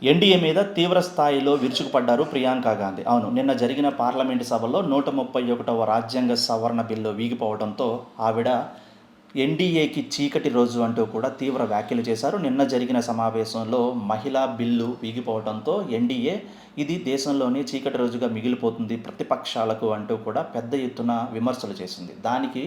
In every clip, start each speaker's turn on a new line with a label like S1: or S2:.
S1: NDA మీద తీవ్ర స్థాయిలో విరుచుకుపడ్డారు ప్రియాంక గాంధీ. అవును, నిన్న జరిగిన పార్లమెంటు సభలో 131వ రాజ్యాంగ సవరణ బిల్లు వీగిపోవడంతో ఆవిడ ఎన్డీఏకి చీకటి రోజు అంటూ కూడా తీవ్ర వ్యాఖ్యలు చేశారు. నిన్న జరిగిన సమావేశంలో మహిళా బిల్లు వీగిపోవడంతో ఎన్డీఏ ఇది దేశంలోనే చీకటి రోజుగా మిగిలిపోతుంది ప్రతిపక్షాలకు అంటూ కూడా పెద్ద ఎత్తున విమర్శలు చేసింది. దానికి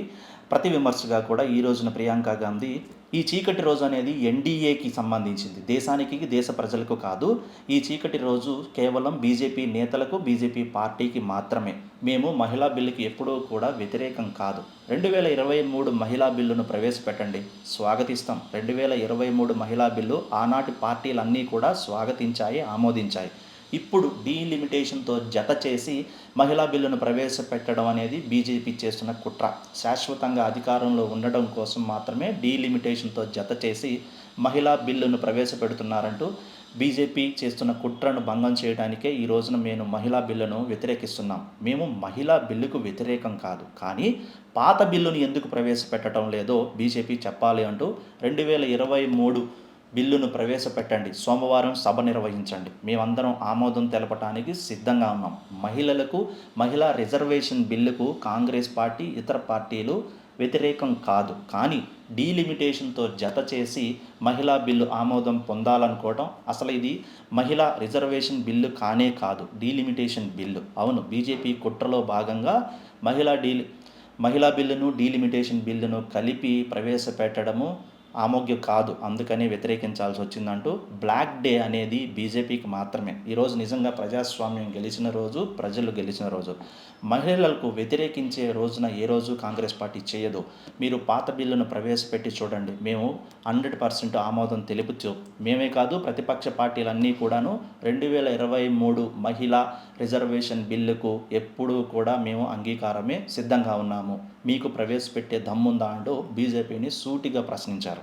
S1: ప్రతి విమర్శగా కూడా ఈ రోజున ప్రియాంక గాంధీ ఈ చీకటి రోజు అనేది ఎన్డీఏకి సంబంధించింది, దేశానికి దేశ ప్రజలకు కాదు. ఈ చీకటి రోజు కేవలం బీజేపీ నేతలకు బీజేపీ పార్టీకి మాత్రమే. మేము మహిళా బిల్లుకి ఎప్పుడూ కూడా వ్యతిరేకం కాదు. 2023 మహిళా బిల్లును ప్రవేశపెట్టండి, స్వాగతిస్తాం. 2023 మహిళా బిల్లు ఆనాటి పార్టీలన్నీ కూడా స్వాగతించాయి, ఆమోదించాయి. ఇప్పుడు డీలిమిటేషన్తో జత చేసి మహిళా బిల్లును ప్రవేశపెట్టడం అనేది బీజేపీ చేస్తున్న కుట్ర. శాశ్వతంగా అధికారంలో ఉండడం కోసం మాత్రమే డీలిమిటేషన్తో జత చేసి మహిళా బిల్లును ప్రవేశపెడుతున్నారంటూ బీజేపీ చేస్తున్న కుట్రను భంగం చేయడానికే ఈ రోజున మేము మహిళా బిల్లును వ్యతిరేకిస్తున్నాం. మేము మహిళా బిల్లుకు వ్యతిరేకం కాదు, కానీ పాత బిల్లును ఎందుకు ప్రవేశపెట్టడం లేదో బీజేపీ చెప్పాలి అంటూ 2023 బిల్లును ప్రవేశపెట్టండి, సోమవారం సభ నిర్వహించండి, మేమందరం ఆమోదం తెలపడానికి సిద్ధంగా ఉన్నాం. మహిళా రిజర్వేషన్ బిల్లుకు కాంగ్రెస్ పార్టీ ఇతర పార్టీలు వ్యతిరేకం కాదు, కానీ డీలిమిటేషన్తో జత చేసి మహిళా బిల్లు ఆమోదం పొందాలనుకోవటం అసలు ఇది మహిళా రిజర్వేషన్ బిల్లు కానే కాదు, డీలిమిటేషన్ బిల్లు. అవును, బీజేపీ కుట్రలో భాగంగా మహిళా బిల్లును డీలిమిటేషన్ బిల్లును కలిపి ప్రవేశపెట్టడము ఆమోగ్యం కాదు, అందుకని వ్యతిరేకించాల్సి వచ్చిందంటూ బ్లాక్ డే అనేది బీజేపీకి మాత్రమే. ఈరోజు నిజంగా ప్రజాస్వామ్యం గెలిచిన రోజు, ప్రజలు గెలిచిన రోజు. మహిళలకు వ్యతిరేకించే రోజున ఏ రోజు కాంగ్రెస్ పార్టీ చేయదు. మీరు పాత బిల్లును ప్రవేశపెట్టి చూడండి, మేము 100% ఆమోదం తెలుపుతూ, మేమే కాదు ప్రతిపక్ష పార్టీలన్నీ కూడాను 2023 మహిళా రిజర్వేషన్ బిల్లుకు ఎప్పుడూ కూడా మేము అంగీకారమే సిద్ధంగా ఉన్నాము, మీకు ప్రవేశపెట్టే దమ్ముందా అంటూ బీజేపీని సూటిగా ప్రశ్నించారు.